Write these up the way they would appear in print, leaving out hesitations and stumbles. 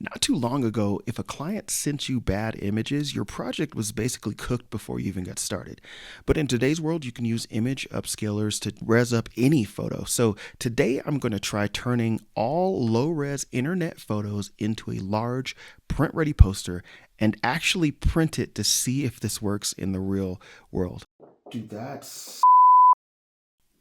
Not too long ago, if a client sent you bad images, your project was basically cooked before you even got started. But in today's world, you can use image upscalers to res up any photo. So today I'm going to try turning all low-res internet photos into a large print-ready poster and actually print it to see if this works in the real world. Dude, that's...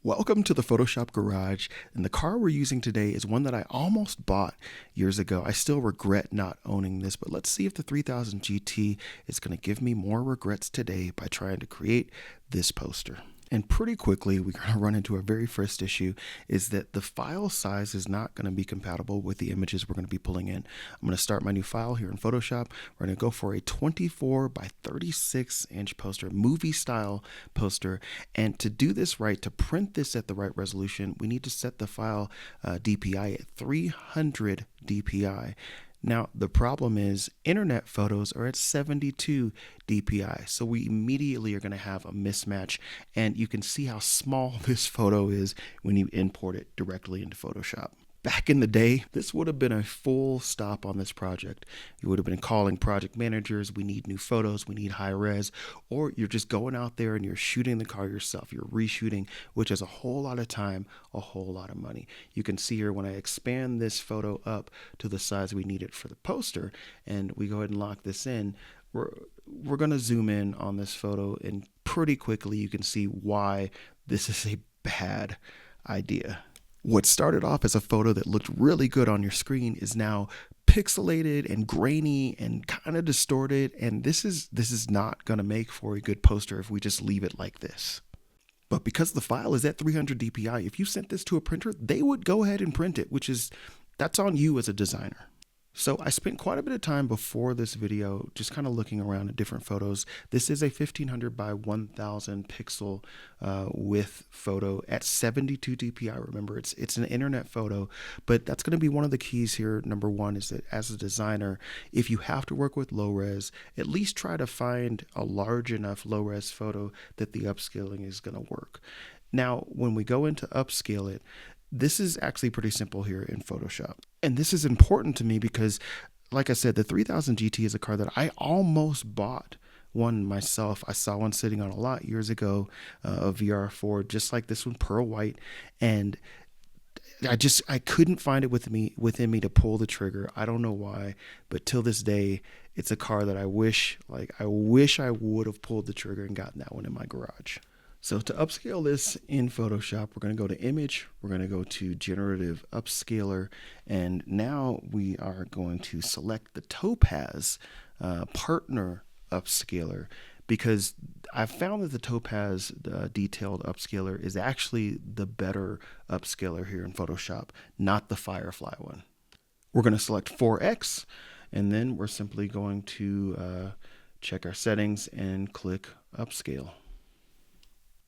Welcome to the Photoshop Garage, and the car we're using today is one that I almost bought years ago. I still regret not owning this, but let's see if the 3000 GT is going to give me more regrets today by trying to create this poster. And pretty quickly, we're going to run into our very first issue, is that the file size is not going to be compatible with the images we're going to be pulling in. I'm going to start my new file here in Photoshop. We're going to go for a 24 by 36 inch poster, movie style poster. And to do this right, to print this at the right resolution, we need to set the file DPI at 300 DPI. Now, the problem is internet photos are at 72 DPI, so we immediately are going to have a mismatch, and you can see how small this photo is when you import it directly into Photoshop. Back in the day, this would have been a full stop on this project. You would have been calling project managers, we need new photos, we need high res, or you're just going out there and you're shooting the car yourself. You're reshooting, which is a whole lot of time, a whole lot of money. You can see here when I expand this photo up to the size we need it for the poster, and we go ahead and lock this in, we're going to zoom in on this photo, and pretty quickly you can see why this is a bad idea. What started off as a photo that looked really good on your screen is now pixelated and grainy and kind of distorted, and this is not going to make for a good poster if we just leave it like this. But because the file is at 300 DPI, if you sent this to a printer, they would go ahead and print it, that's on you as a designer. So I spent quite a bit of time before this video just kind of looking around at different photos. This is a 1500 by 1000 pixel width photo at 72 DPI. Remember, it's an internet photo, but that's going to be one of the keys here. Number one is that as a designer, if you have to work with low res, at least try to find a large enough low res photo that the upscaling is going to work. Now, when we go into upscale it, this is actually pretty simple here in Photoshop. And this is important to me because, like I said, the 3000 GT is a car that I almost bought one myself. I saw one sitting on a lot years ago, a VR4, just like this one, pearl white. And I couldn't find it within me to pull the trigger. I don't know why, but till this day, it's a car that I wish I would have pulled the trigger and gotten that one in my garage. So to upscale this in Photoshop, we're going to go to Image, we're going to go to Generative Upscaler, and now we are going to select the Topaz Partner Upscaler, because I've found that the Topaz Detailed Upscaler is actually the better upscaler here in Photoshop, not the Firefly one. We're going to select 4X, and then we're simply going to check our settings and click Upscale.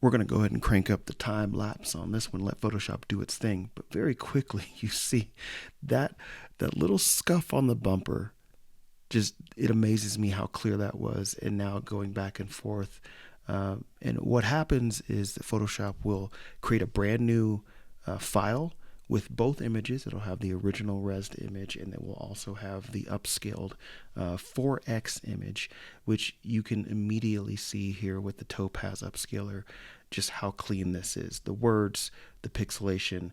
We're going to go ahead and crank up the time lapse on this one, let Photoshop do its thing. But very quickly, you see that little scuff on the bumper, it amazes me how clear that was. And now going back and forth. And what happens is that Photoshop will create a brand new file with both images. It'll have the original resed image, and it will also have the upscaled 4X image, which you can immediately see here with the Topaz upscaler, just how clean this is. The words, the pixelation,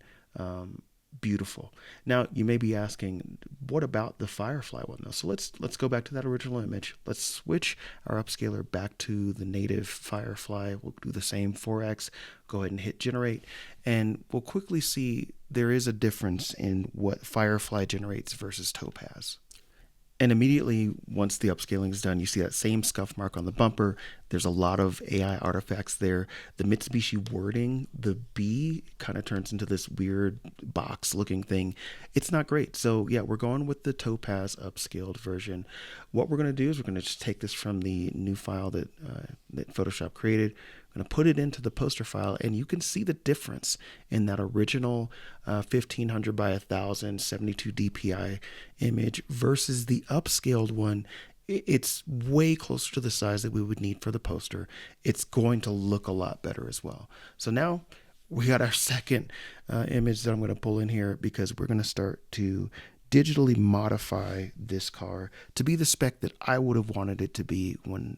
beautiful. Now you may be asking, what about the Firefly one though? So let's go back to that original image. Let's switch our upscaler back to the native Firefly. We'll do the same 4X, go ahead and hit generate, and we'll quickly see there is a difference in what Firefly generates versus Topaz. And immediately, once the upscaling is done, you see that same scuff mark on the bumper. There's a lot of AI artifacts there. The Mitsubishi wording, the B kind of turns into this weird box looking thing. It's not great. So yeah, we're going with the Topaz upscaled version. What we're going to do is we're going to just take this from the new file that Photoshop created. I'm going to put it into the poster file, and you can see the difference in that original 1500 by 1000 72 DPI image versus the upscaled one. It's way closer to the size that we would need for the poster. It's going to look a lot better as well. So now we got our second image that I'm going to pull in here, because we're going to start to digitally modify this car to be the spec that I would have wanted it to be when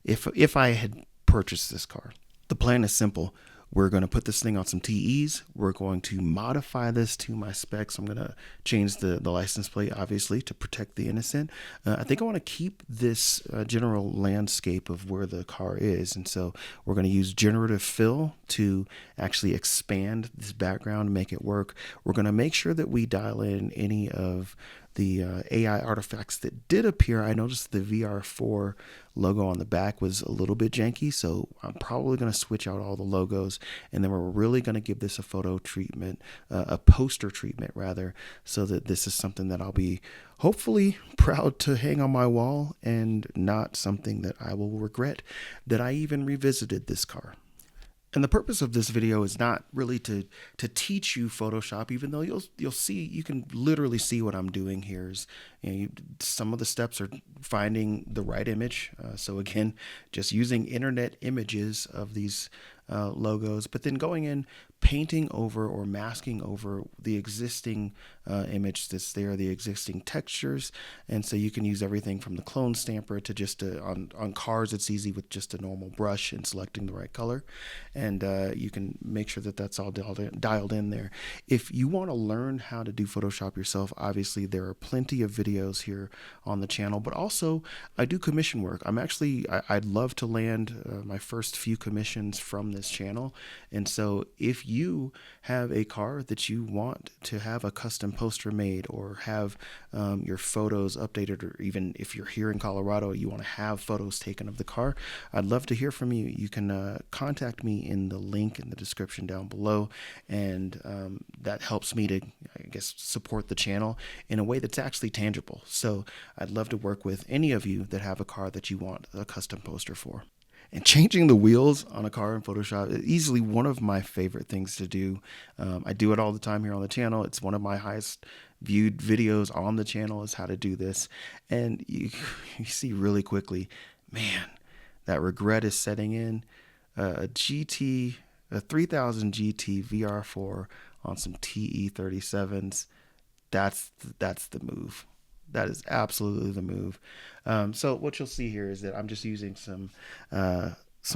if I had purchased this car. The plan is simple. We're going to put this thing on some TEs. We're going to modify this to my specs. I'm going to change the license plate, obviously, to protect the innocent. I think I want to keep this general landscape of where the car is. And so we're going to use generative fill to actually expand this background and make it work. We're going to make sure that we dial in any of the AI artifacts that did appear. I noticed the VR4 logo on the back was a little bit janky, so I'm probably going to switch out all the logos, and then we're really going to give this a photo treatment, a poster treatment rather, so that this is something that I'll be hopefully proud to hang on my wall and not something that I will regret that I even revisited this car. And the purpose of this video is not really to teach you Photoshop, even though you'll see, you can literally see what I'm doing here. Is, some of the steps are finding the right image. So again, just using internet images of these logos, but then going in, painting over or masking over the existing image that's there, the existing textures. And so you can use everything from the clone stamper to just on cars, it's easy with just a normal brush and selecting the right color. And you can make sure that that's all dialed in there. If you want to learn how to do Photoshop yourself, obviously there are plenty of videos here on the channel, but also I do commission work. I'd love to land my first few commissions from this channel. And so if you have a car that you want to have a custom poster made, or have your photos updated, or even if you're here in Colorado, you want to have photos taken of the car, I'd love to hear from you. You can contact me in the link in the description down below, and that helps me to, I guess, support the channel in a way that's actually tangible. So I'd love to work with any of you that have a car that you want a custom poster for. And changing the wheels on a car in Photoshop is easily one of my favorite things to do. I do it all the time here on the channel. It's one of my highest viewed videos on the channel is how to do this. And you see really quickly, man, that regret is setting in. A 3000 GT VR4 on some TE37s. That's the move. That is absolutely the move. So what you'll see here is that I'm just using some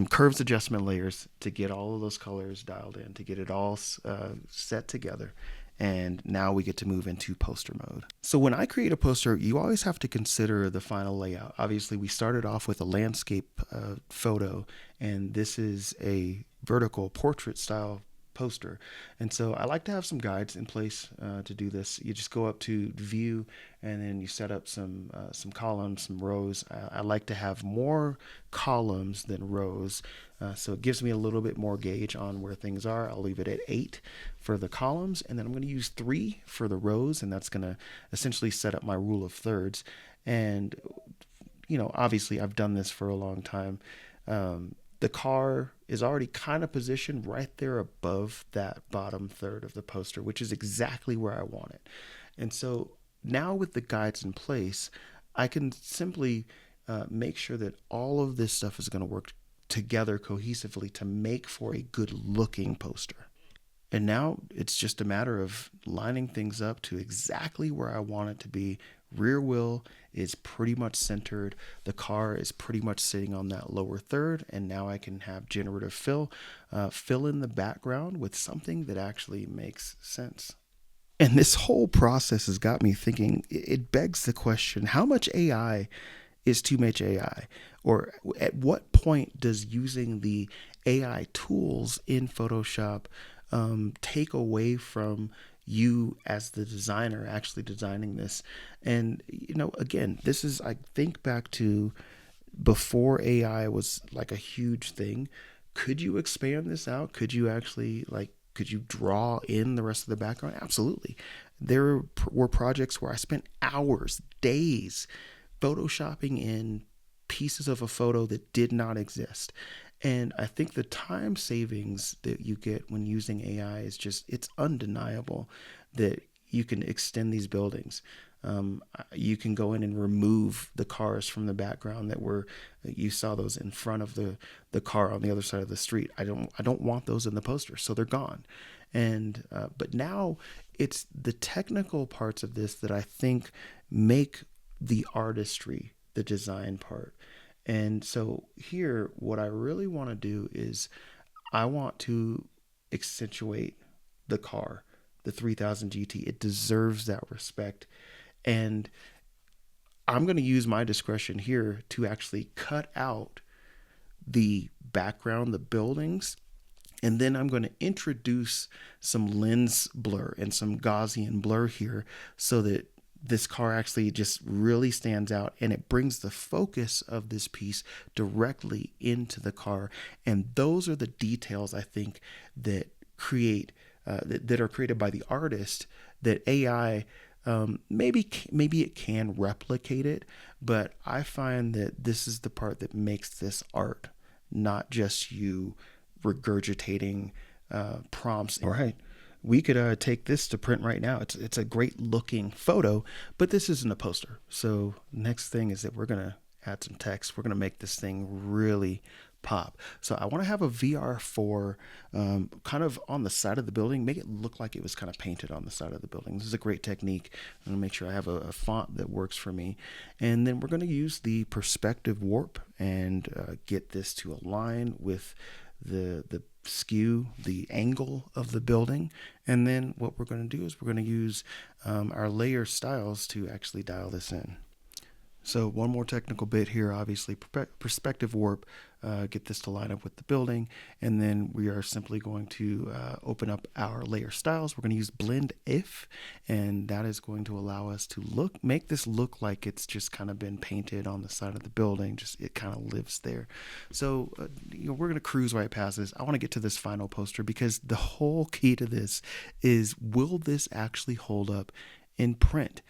curves adjustment layers to get all of those colors dialed in, to get it all set together. And now we get to move into poster mode. So when I create a poster, you always have to consider the final layout. Obviously, we started off with a landscape photo, and this is a vertical portrait style poster. And so I like to have some guides in place to do this. You just go up to view, and then you set up some columns, some rows. I like to have more columns than rows, so it gives me a little bit more gauge on where things are. I'll leave it at 8 for the columns, and then I'm going to use 3 for the rows, and that's going to essentially set up my rule of thirds. And obviously I've done this for a long time. The car is already kind of positioned right there above that bottom third of the poster, which is exactly where I want it. And so now with the guides in place, I can simply make sure that all of this stuff is going to work together cohesively to make for a good looking poster. And now it's just a matter of lining things up to exactly where I want it to be. Rear wheel is pretty much centered. The car is pretty much sitting on that lower third. And now I can have generative fill in the background with something that actually makes sense. And this whole process has got me thinking, it begs the question, how much AI is too much AI? Or at what point does using the AI tools in Photoshop take away from you as the designer actually designing this? And again, this is, I think back to before AI was like a huge thing. Could you expand this out? Could you actually could you draw in the rest of the background? Absolutely. There were projects where I spent hours, days photoshopping in pieces of a photo that did not exist. And I think the time savings that you get when using AI is it's undeniable that you can extend these buildings. You can go in and remove the cars from the background you saw those in front of the car on the other side of the street. I don't want those in the poster, so they're gone. And but now it's the technical parts of this that I think make the artistry, the design part. And so here, what I really want to do is I want to accentuate the car, the 3000 GT. It deserves that respect. And I'm going to use my discretion here to actually cut out the background, the buildings, and then I'm going to introduce some lens blur and some Gaussian blur here so that this car actually just really stands out, and it brings the focus of this piece directly into the car. And those are the details I think that create that are created by the artist that AI maybe it can replicate it, but I find that this is the part that makes this art, not just you regurgitating prompts. All right, we could take this to print right now. It's a great looking photo, but this isn't a poster. So next thing is that we're gonna add some text. We're gonna make this thing really pop. So I want to have a VR4 kind of on the side of the building, make it look like it was kind of painted on the side of the building. This is a great technique. I'm going to make sure I have a font that works for me. And then we're going to use the perspective warp and get this to align with the skew, the angle of the building. And then what we're going to do is we're going to use our layer styles to actually dial this in. So one more technical bit here, obviously perspective warp, get this to line up with the building. And then we are simply going to open up our layer styles. We're going to use blend if, and that is going to allow us to make this look like it's just kind of been painted on the side of the building. Just it kind of lives there. So we're going to cruise right past this. I want to get to this final poster because the whole key to this is, will this actually hold up in print?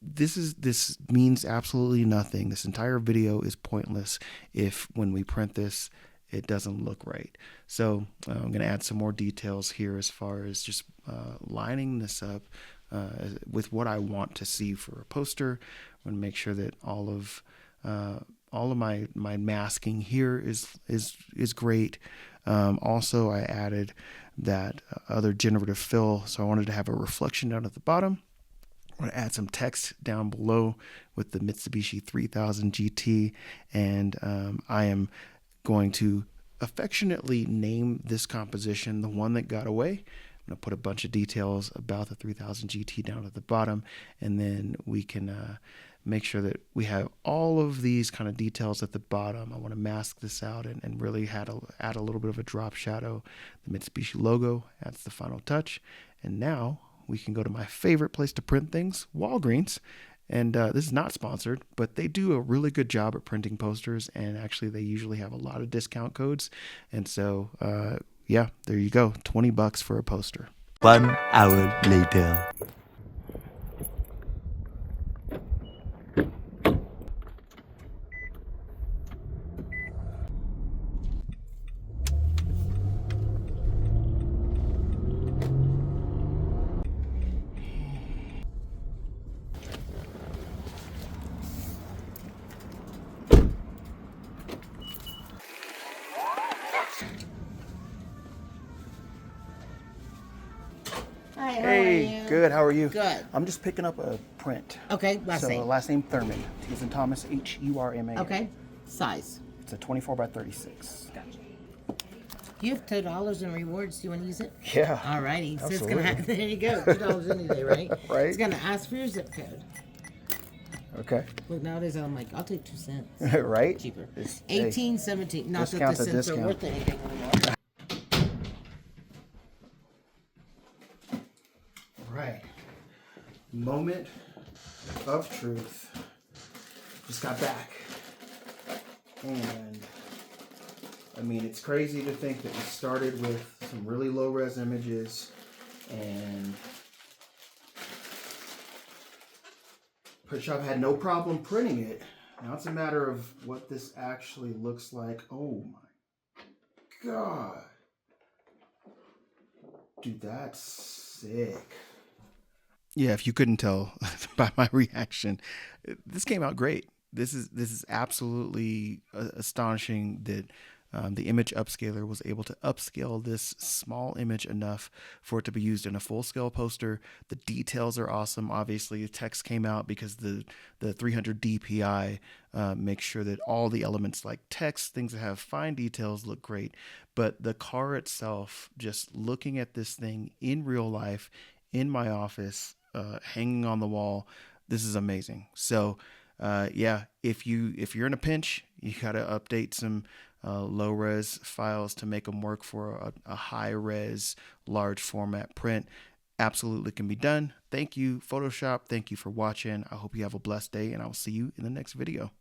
This means absolutely nothing. This entire video is pointless if when we print this it doesn't look right. So I'm going to add some more details here as far as just lining this up with what I want to see for a poster. I'm going to make sure that all of my masking here is great. Also, I added that other generative fill, so I wanted to have a reflection down at the bottom. I'm going to add some text down below with the Mitsubishi 3000 GT, and I am going to affectionately name this composition the one that got away. I'm going to put a bunch of details about the 3000 GT down at the bottom, and then we can make sure that we have all of these kind of details at the bottom. I want to mask this out and really add a little bit of a drop shadow. The Mitsubishi logo adds the final touch, and now we can go to my favorite place to print things, Walgreens. And this is not sponsored, but they do a really good job at printing posters. And actually, they usually have a lot of discount codes. And so, yeah, there you go. $20 for a poster. 1 hour later. Hi, how are Hey, you? good. How are you? Good. I'm just picking up a print. Okay, last name. Last name Thurman. He's in Thomas, H-U-R-M-A-N. Okay, size. It's a 24 by 36. Gotcha. You have $2 in rewards. Do you want to use it? Yeah. Alrighty. So it's Absolutely. gonna there you go. $2 any day, right? Right. It's gonna ask for your zip code. Okay. Look, nowadays I'm like, I'll take 2 cents. Right? Cheaper. It's- 18, 17. Not that the discount's a cents are discount. worth anything anymore. Right. Moment of truth. Just got back. And I mean, it's crazy to think that we started with some really low res images and Printshop had no problem printing it. Now it's a matter of what this actually looks like. Oh my God. Dude, that's sick. Yeah, if you couldn't tell by my reaction, this came out great. This is absolutely astonishing that The image upscaler was able to upscale this small image enough for it to be used in a full scale poster. The details are awesome. Obviously, the text came out because the 300 DPI makes sure that all the elements like text, things that have fine details, look great. But the car itself, just looking at this thing in real life, in my office, hanging on the wall, this is amazing. So yeah, if you're in a pinch, you gotta update some low res files to make them work for a high res large format print. Absolutely can be done. Thank you, Photoshop. Thank you for watching. I hope you have a blessed day, and I will see you in the next video.